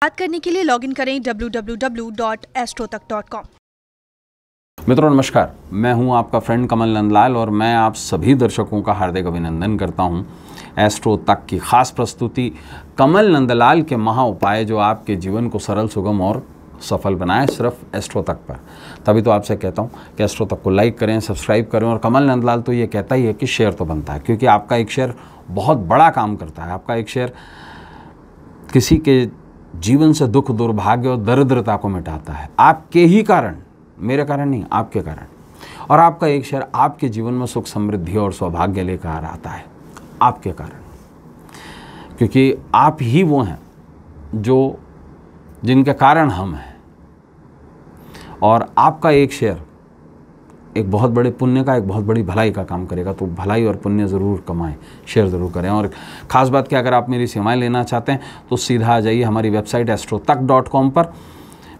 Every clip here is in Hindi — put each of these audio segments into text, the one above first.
बात करने के लिए लॉगिन करें www.astrotak.com। मित्रों नमस्कार, मैं हूं आपका फ्रेंड कमल नंदलाल और मैं आप सभी दर्शकों का हार्दिक अभिनंदन करता हूं एस्ट्रो तक की खास प्रस्तुति कमल नंदलाल के महा उपाय जो आपके जीवन को सरल, सुगम और सफल बनाए, सिर्फ एस्ट्रो तक पर। तभी तो आपसे कहता हूं कि एस्ट्रो तक को लाइक करें, सब्सक्राइब करें। और कमल नंदलाल तो ये कहता ही है कि शेयर तो बनता है, क्योंकि आपका एक शेयर बहुत बड़ा काम करता है। आपका एक शेयर किसी के जीवन से दुख, दुर्भाग्य और दरिद्रता को मिटाता है, आपके ही कारण, मेरे कारण नहीं, आपके कारण। और आपका एक शेयर आपके जीवन में सुख, समृद्धि और सौभाग्य लेकर आता है, आपके कारण। क्योंकि आप ही वो हैं जो जिनके कारण हम हैं। और आपका एक शेयर एक बहुत बड़े पुण्य का, एक बहुत बड़ी भलाई का काम करेगा। तो भलाई और पुण्य ज़रूर कमाएं, शेयर ज़रूर करें। और ख़ास बात कि अगर आप मेरी सेवाएं लेना चाहते हैं तो सीधा आ जाइए हमारी वेबसाइट astrotak.com पर,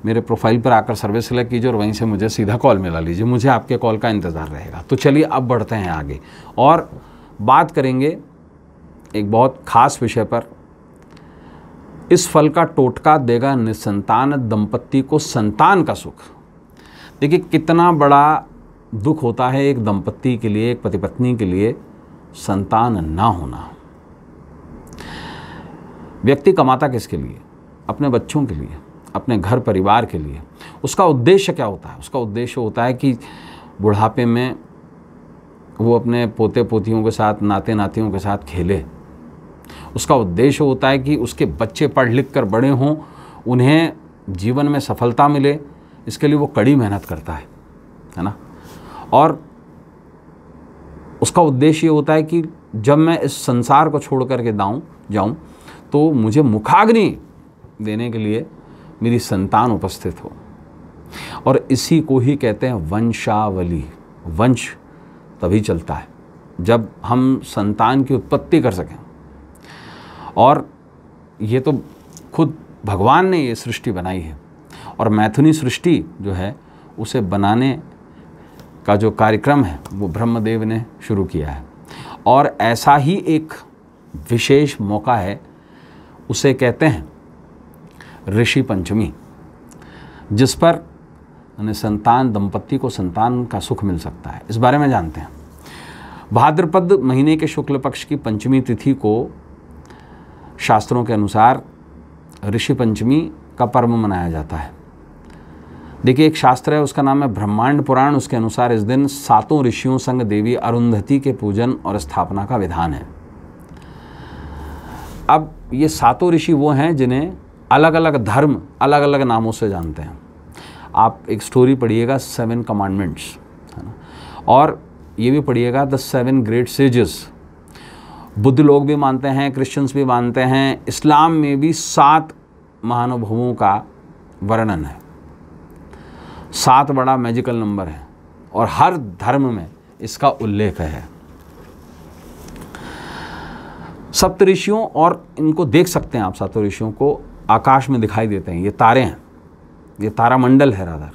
मेरे प्रोफाइल पर आकर सर्विस सेलेक्ट कीजिए और वहीं से मुझे सीधा कॉल मिला लीजिए। मुझे आपके कॉल का इंतज़ार रहेगा। तो चलिए अब बढ़ते हैं आगे और बात करेंगे एक बहुत ख़ास विषय पर। इस फल का टोटका देगा निसंतान दंपत्ति को संतान का सुख। देखिए कितना बड़ा दुख होता है एक दंपत्ति के लिए, एक पति पत्नी के लिए संतान ना होना। व्यक्ति कमाता किसके लिए? अपने बच्चों के लिए, अपने घर परिवार के लिए। उसका उद्देश्य क्या होता है? उसका उद्देश्य होता है कि बुढ़ापे में वो अपने पोते पोतियों के साथ, नाते नातियों के साथ खेले। उसका उद्देश्य होता है कि उसके बच्चे पढ़ लिख कर बड़े हों, उन्हें जीवन में सफलता मिले। इसके लिए वो कड़ी मेहनत करता है ना। और उसका उद्देश्य ये होता है कि जब मैं इस संसार को छोड़ करके जाऊं तो मुझे मुखाग्नि देने के लिए मेरी संतान उपस्थित हो। और इसी को ही कहते हैं वंशावली। वंश तभी चलता है जब हम संतान की उत्पत्ति कर सकें। और ये तो खुद भगवान ने ये सृष्टि बनाई है। और मैथुनी सृष्टि जो है उसे बनाने का जो कार्यक्रम है वो ब्रह्मदेव ने शुरू किया है। और ऐसा ही एक विशेष मौका है, उसे कहते हैं ऋषि पंचमी, जिस पर संतान दंपत्ति को संतान का सुख मिल सकता है। इस बारे में जानते हैं। भाद्रपद महीने के शुक्ल पक्ष की पंचमी तिथि को शास्त्रों के अनुसार ऋषि पंचमी का पर्व मनाया जाता है। देखिए एक शास्त्र है, उसका नाम है ब्रह्मांड पुराण। उसके अनुसार इस दिन 7 ऋषियों संग देवी अरुंधति के पूजन और स्थापना का विधान है। अब ये 7 ऋषि वो हैं जिन्हें अलग अलग धर्म अलग अलग नामों से जानते हैं। आप एक स्टोरी पढ़िएगा 7 कमांडमेंट्स, है ना। और ये भी पढ़िएगा द 7 ग्रेट सेजेस। बुद्ध लोग भी मानते हैं, क्रिश्चियंस भी मानते हैं, इस्लाम में भी 7 महानुभवों का वर्णन है। 7 बड़ा मैजिकल नंबर है और हर धर्म में इसका उल्लेख है। सप्तऋषियों, और इनको देख सकते हैं आप, 7 ऋषियों को आकाश में दिखाई देते हैं। ये तारे हैं, ये तारामंडल है राधर।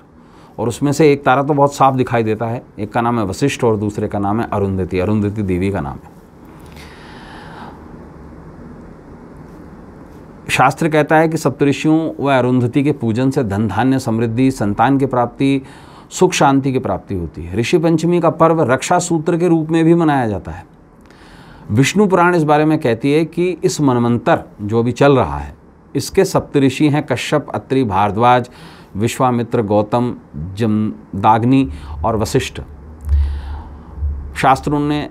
और उसमें से एक तारा तो बहुत साफ दिखाई देता है। एक का नाम है वशिष्ठ और दूसरे का नाम है अरुंधति। अरुंधति देवी का नाम है। शास्त्र कहता है कि सप्तऋषियों व अरुंधति के पूजन से धन धान्य, समृद्धि, संतान की प्राप्ति, सुख शांति की प्राप्ति होती है। ऋषि पंचमी का पर्व रक्षा सूत्र के रूप में भी मनाया जाता है। विष्णु पुराण इस बारे में कहती है कि इस मनवंतर जो अभी चल रहा है, इसके सप्तऋषि हैं कश्यप, अत्रि, भारद्वाज, विश्वामित्र, गौतम, जमदाग्नि और वशिष्ठ। शास्त्रों ने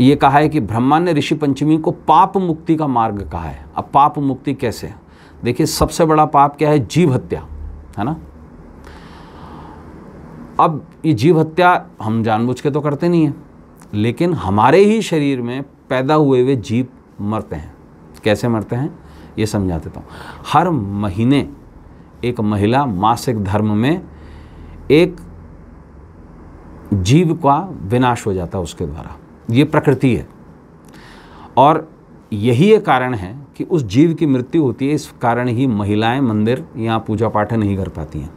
ये कहा है कि ब्रह्मा ने ऋषि पंचमी को पाप मुक्ति का मार्ग कहा है। अब पाप मुक्ति कैसे? देखिए सबसे बड़ा पाप क्या है? जीव हत्या, है ना। अब ये जीव हत्या हम जानबूझ के तो करते नहीं हैं, लेकिन हमारे ही शरीर में पैदा हुए जीव मरते हैं। कैसे मरते हैं ये समझा देता हूँ। हर महीने एक महिला मासिक धर्म में एक जीव का विनाश हो जाता है उसके द्वारा। ये प्रकृति है। और यही एक कारण है कि उस जीव की मृत्यु होती है। इस कारण ही महिलाएं मंदिर या पूजा पाठ नहीं कर पाती हैं।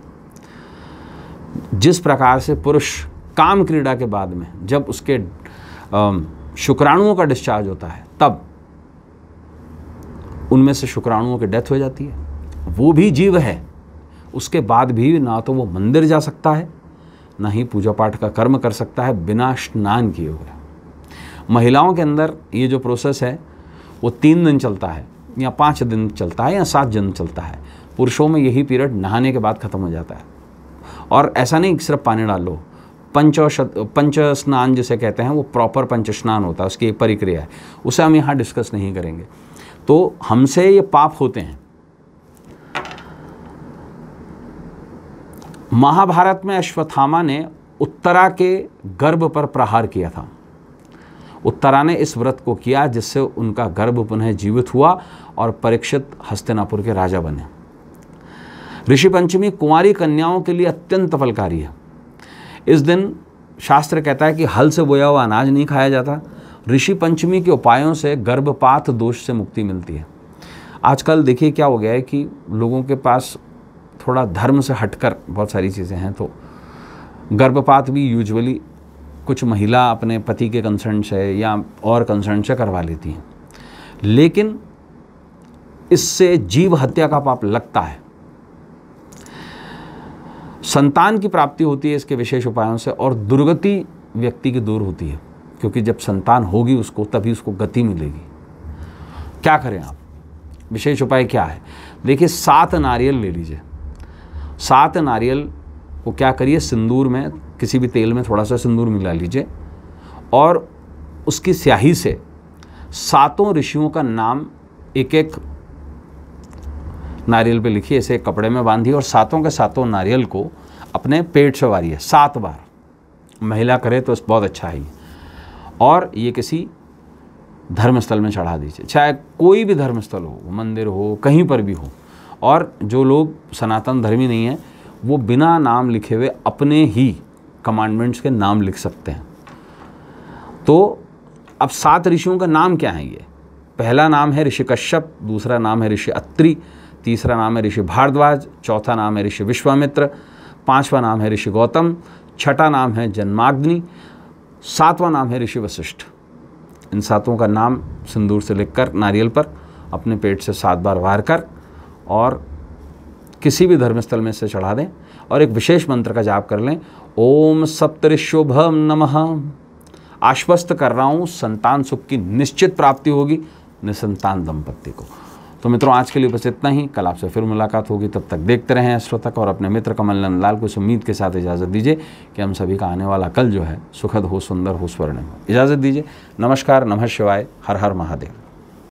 जिस प्रकार से पुरुष काम क्रीड़ा के बाद में जब उसके शुक्राणुओं का डिस्चार्ज होता है तब उनमें से शुक्राणुओं की डेथ हो जाती है। वो भी जीव है, उसके बाद भी ना तो वो मंदिर जा सकता है, ना ही पूजा पाठ का कर्म कर सकता है बिना स्नान किए हुए। महिलाओं के अंदर ये जो प्रोसेस है वो 3 दिन चलता है या 5 दिन चलता है या 7 दिन चलता है। पुरुषों में यही पीरियड नहाने के बाद ख़त्म हो जाता है। और ऐसा नहीं कि सिर्फ पानी डाल लो, पंच स्नान जिसे कहते हैं वो प्रॉपर पंच स्नान होता है, उसकी एक प्रक्रिया है, उसे हम यहाँ डिस्कस नहीं करेंगे। तो हमसे ये पाप होते हैं। महाभारत में अश्वत्थामा ने उत्तरा के गर्भ पर प्रहार किया था। उत्तरा ने इस व्रत को किया जिससे उनका गर्भ पुनः जीवित हुआ और परीक्षित हस्तिनापुर के राजा बने। ऋषि पंचमी कुंवारी कन्याओं के लिए अत्यंत फलकारी है। इस दिन शास्त्र कहता है कि हल से बोया हुआ अनाज नहीं खाया जाता। ऋषि पंचमी के उपायों से गर्भपात दोष से मुक्ति मिलती है। आजकल देखिए क्या हो गया है कि लोगों के पास थोड़ा धर्म से हटकर बहुत सारी चीज़ें हैं, तो गर्भपात भी यूजुअली कुछ महिला अपने पति के कंसर्न से या और कंसर्न से करवा लेती हैं, लेकिन इससे जीव हत्या का पाप लगता है। संतान की प्राप्ति होती है इसके विशेष उपायों से, और दुर्गति व्यक्ति की दूर होती है, क्योंकि जब संतान होगी उसको तभी उसको गति मिलेगी। क्या करें आप? विशेष उपाय क्या है? देखिए, 7 नारियल ले लीजिए। 7 नारियल को क्या करिए, सिंदूर में, किसी भी तेल में थोड़ा सा सिंदूर मिला लीजिए और उसकी स्याही से 7 ऋषियों का नाम एक एक नारियल पे लिखिए, इसे एक कपड़े में बांधिए और 7 के 7 नारियल को अपने पेट से वारिए 7 बार। महिला करे तो बहुत अच्छा है। और ये किसी धर्मस्थल में चढ़ा दीजिए, चाहे कोई भी धर्मस्थल हो, मंदिर हो, कहीं पर भी हो। और जो लोग सनातन धर्मी नहीं हैं वो बिना नाम लिखे हुए अपने ही कमांडमेंट्स के नाम लिख सकते हैं। तो अब 7 ऋषियों का नाम क्या है? ये पहला नाम है ऋषि कश्यप, दूसरा नाम है ऋषि अत्रि, तीसरा नाम है ऋषि भारद्वाज, चौथा नाम है ऋषि विश्वामित्र, 5वां नाम है ऋषि गौतम, 6ठा नाम है जन्माग्नि, 7वां नाम है ऋषि वशिष्ठ। इन 7 का नाम सिंदूर से लिखकर नारियल पर अपने पेट से 7 बार वार कर और किसी भी धर्मस्थल में से चढ़ा दें और एक विशेष मंत्र का जाप कर लें। ओम सप्तऋष्योभम नमः। आश्वस्त कर रहा हूँ, संतान सुख की निश्चित प्राप्ति होगी निसंतान दंपत्ति को। तो मित्रों, आज के लिए बस इतना ही। कल आपसे फिर मुलाकात होगी, तब तक देखते रहें श्रोतक और अपने मित्र कमल नंद लाल को इस उम्मीद के साथ इजाज़त दीजिए कि हम सभी का आने वाला कल जो है सुखद हो, सुंदर हो, स्वर्णिम हो। इजाज़त दीजिए। नमस्कार, नमः शिवाय, हर हर महादेव।